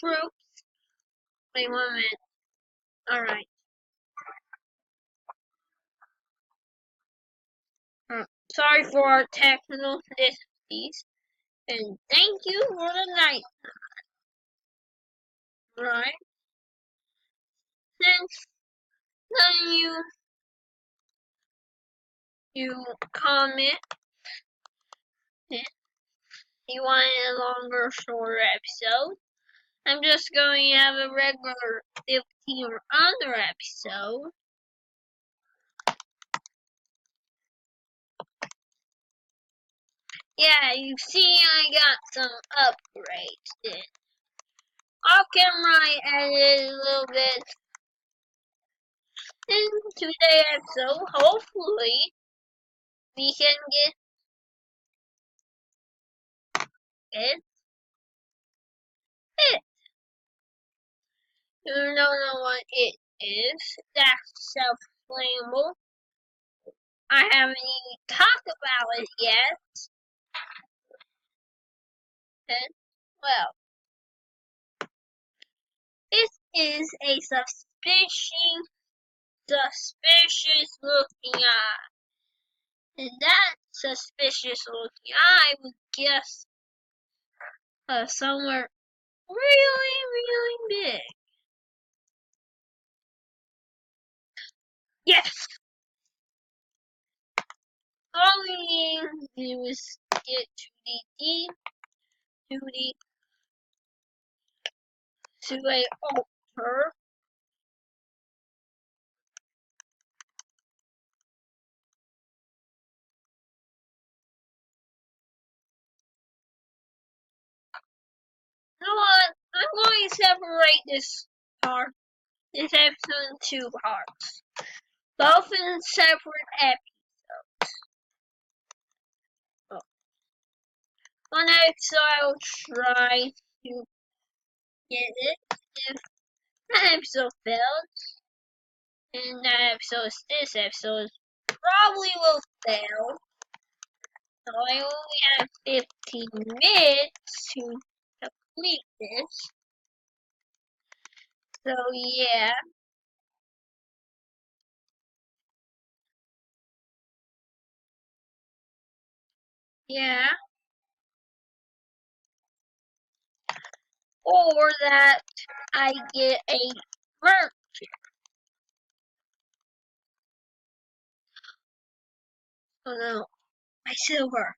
troops. Wait 1 minute. Alright. Sorry for our technical difficulties. And thank you for the night. Right? Since none of you comment, you want a longer, shorter episode, I'm just going to have a regular 15 or under episode. Yeah, you see I got some upgrades then. Off camera I edited a little bit in today's episode. Hopefully we can get it. You don't know what it is. That's self-flammable. I haven't even talked about it yet. And, well, this is a suspicious looking eye. And that suspicious looking eye would guess somewhere really big. Yes! All we need to do is get to a altar. You know what? I'm going to separate this episode in 2 parts. Both in separate episodes. One episode I'll try to get it. If that episode failed, and this episode probably will fail. So I only have 15 minutes to complete this. So yeah. Yeah. Or that I get a merch. Oh no, my silver.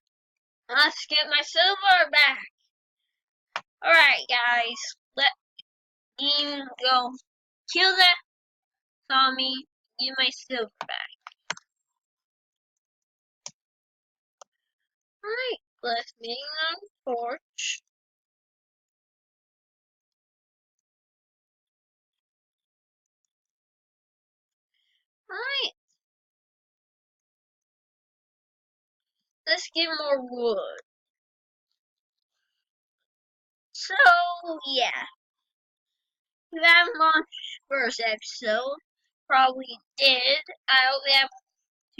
Let's get my silver back. Alright guys, let me go kill that zombie, get my silver back. Alright, let's make a torch. Alright, let's get more wood. So, yeah. You haven't watched first episode. Probably did. I only have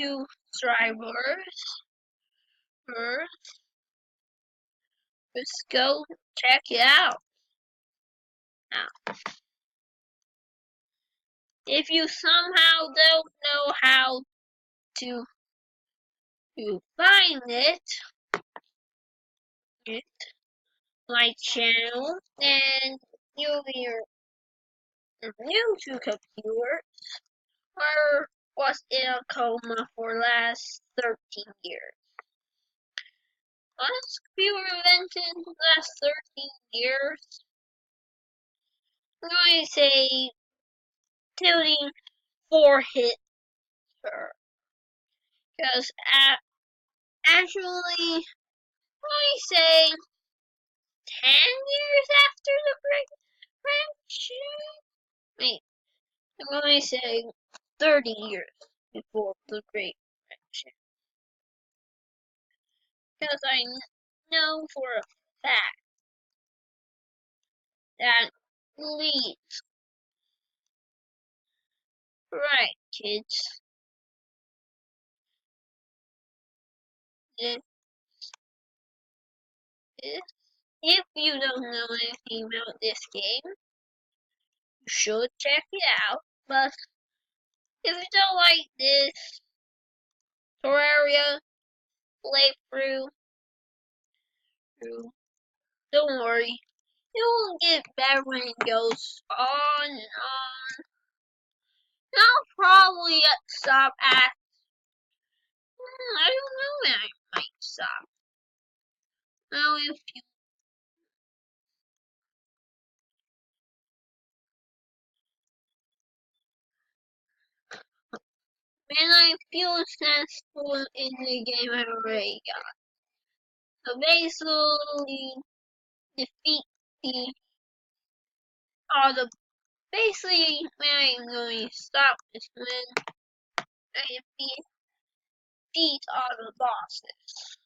2 subscribers. First, let's go check it out. Now, if you somehow don't know how to find it, my channel, and you're new to computers, or was in a coma for last 13 years. Was computer invented in the last 13 years? I'm going to say tilting 4 hit her. Because actually, let me say 10 years after the Great Depression? Wait, I'm going to say 30 years before the Great Depression. Because I know for a fact that leads. Right, kids. This If you don't know anything about this game, you should check it out. But if you don't like this terraria playthrough, don't worry. It will get better when it goes on and on. I'll probably stop at. I don't know when I might stop. Now, if you when I feel successful in the game I already got. So basically, defeat the all the basically when I'm going to stop is when I defeat all the bosses.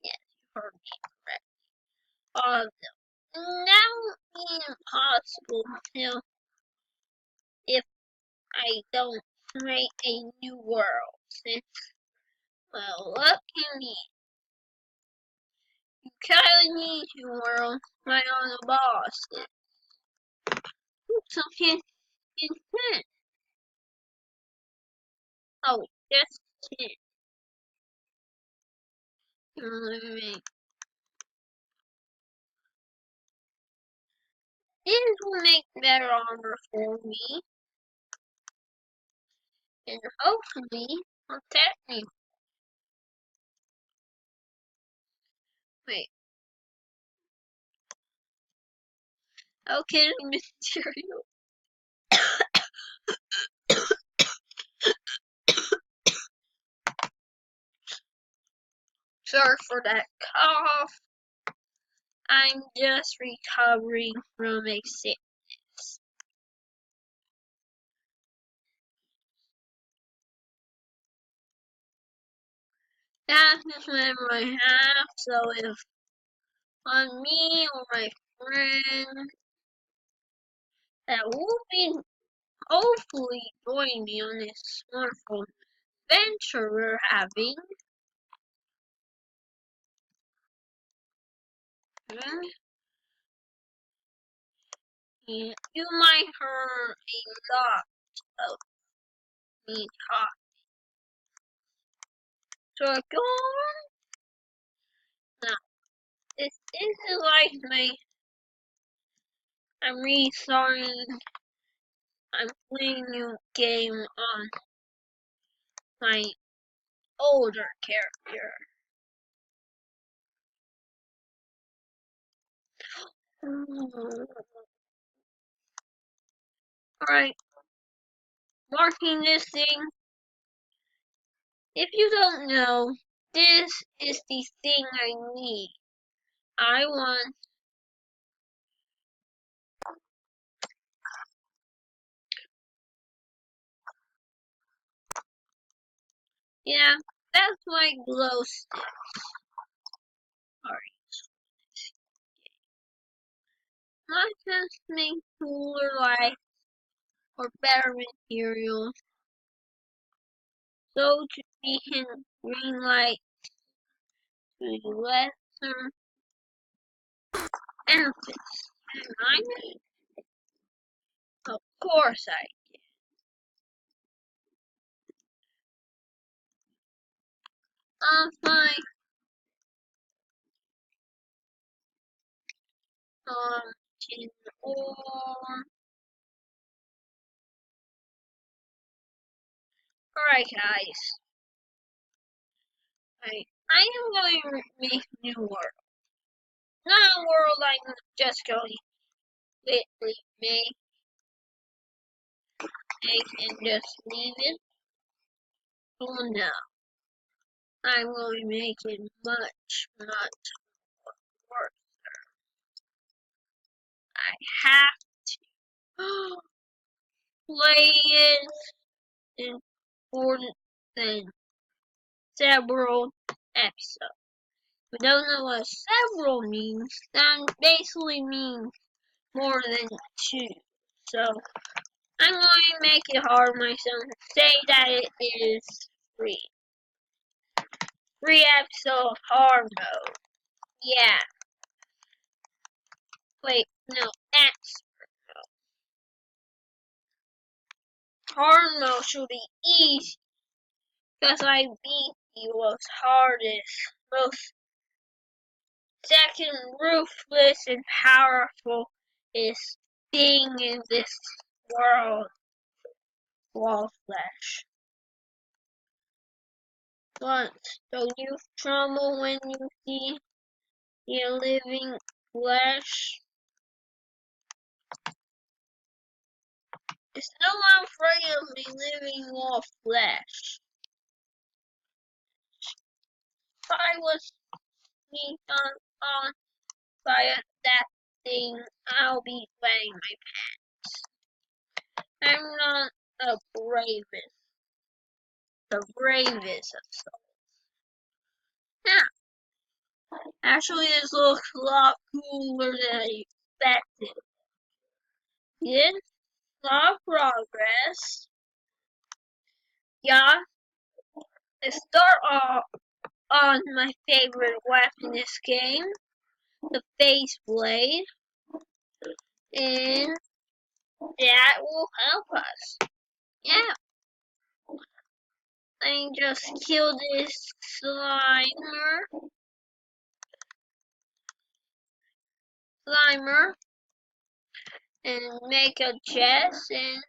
Yes, you heard me correct. All of them. That would be impossible until if I don't create a new world. Since, well, luckily, you kinda need your world right on the bosses. Some intent. Oh, just 10. This will make better armor for me, and hopefully protect me. Wait, okay, material. Sorry for that cough. I'm just recovering from a sickness. That's just whenever I have, so if on me or my friend that will be hopefully join me on this wonderful adventure we're having. You might hear a lot of me talk. So go on. Now, this is like I'm restarting, I'm playing a new game on my older character. Alright, marking this thing. If you don't know, this is the thing I need. I want yeah, that's my glow stick. Alright. Not just make cooler light or better materials, so to be in green light to the lesser benefits. And I mean, of course of my tin ore. Alright guys. I am going to make a new world. Not a world I'm just going to literally make and just leave it. Oh no. I'm going to make it much, much worse. I have play it important than several episodes. If you don't know what several means, that basically means more than 2. So I'm going to make it hard myself and say that it is 3. 3 episode hard mode. Yeah. Wait, no, X. Hard mode should be easy, because I beat the most hardest, most second ruthless and powerful is being in this world, wall flesh. What? Don't you tremble when you see the living flesh? Is no one afraid of the living wall flesh? If I was me on by that thing, I'll be wetting my pants. I'm not a bravest, the bravest of souls. Yeah, actually this looks a lot cooler than I expected. Did lot of progress. Yeah, let's start off on my favorite weapon in this game, the face blade, and that will help us. Yeah, let me just kill this slimer, and make a chest, and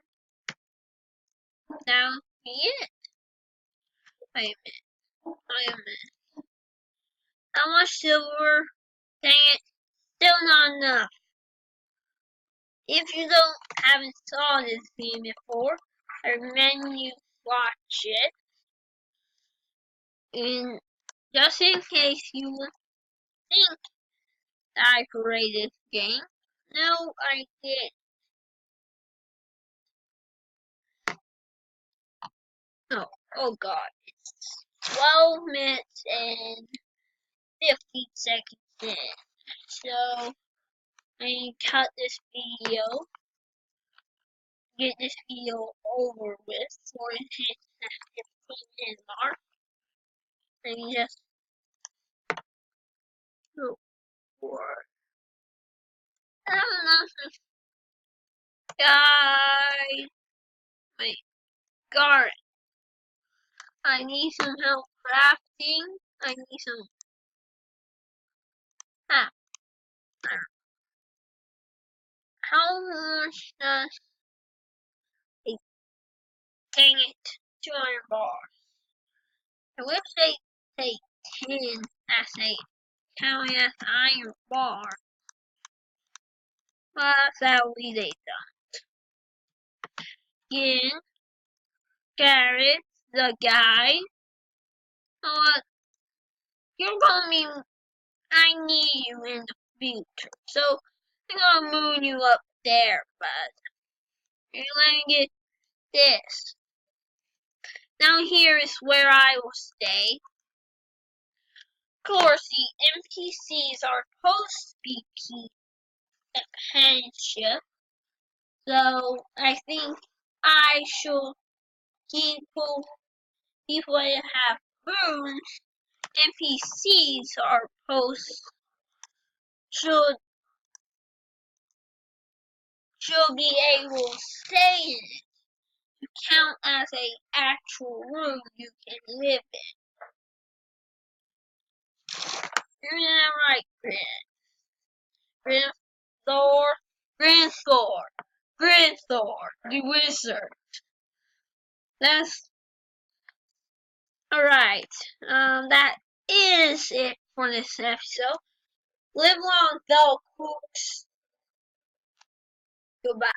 that'll be it. Wait a minute. How much silver? Dang it, still not enough. If you haven't saw this game before, I recommend you watch it. And just in case you think I created this game, no, I did. Oh god, it's 12 minutes and 50 seconds in. So I cut this video, get this video over with before it hits that 15-minute mark. And just go for I don't know, guys. Wait, Garrett. I need some help crafting. I need some. Ah, how much does a dang it 200 bars? I wish they take 10 as a counting as iron bar. But sadly they don't. Again, Garrett, the guy. What? You're gonna be. I need you in the future. So I'm gonna move you up there, but you're letting get this. Now here is where I will stay. Of course, the NPCs are supposed to be companionship, so I think I should people that have rooms. NPCs are supposed should be able to stay in it to count as a actual room you can live in. Isn't that right, Grin? Grinthor, the wizard. That's alright. That is it for this episode. Live long, though, folks. Goodbye.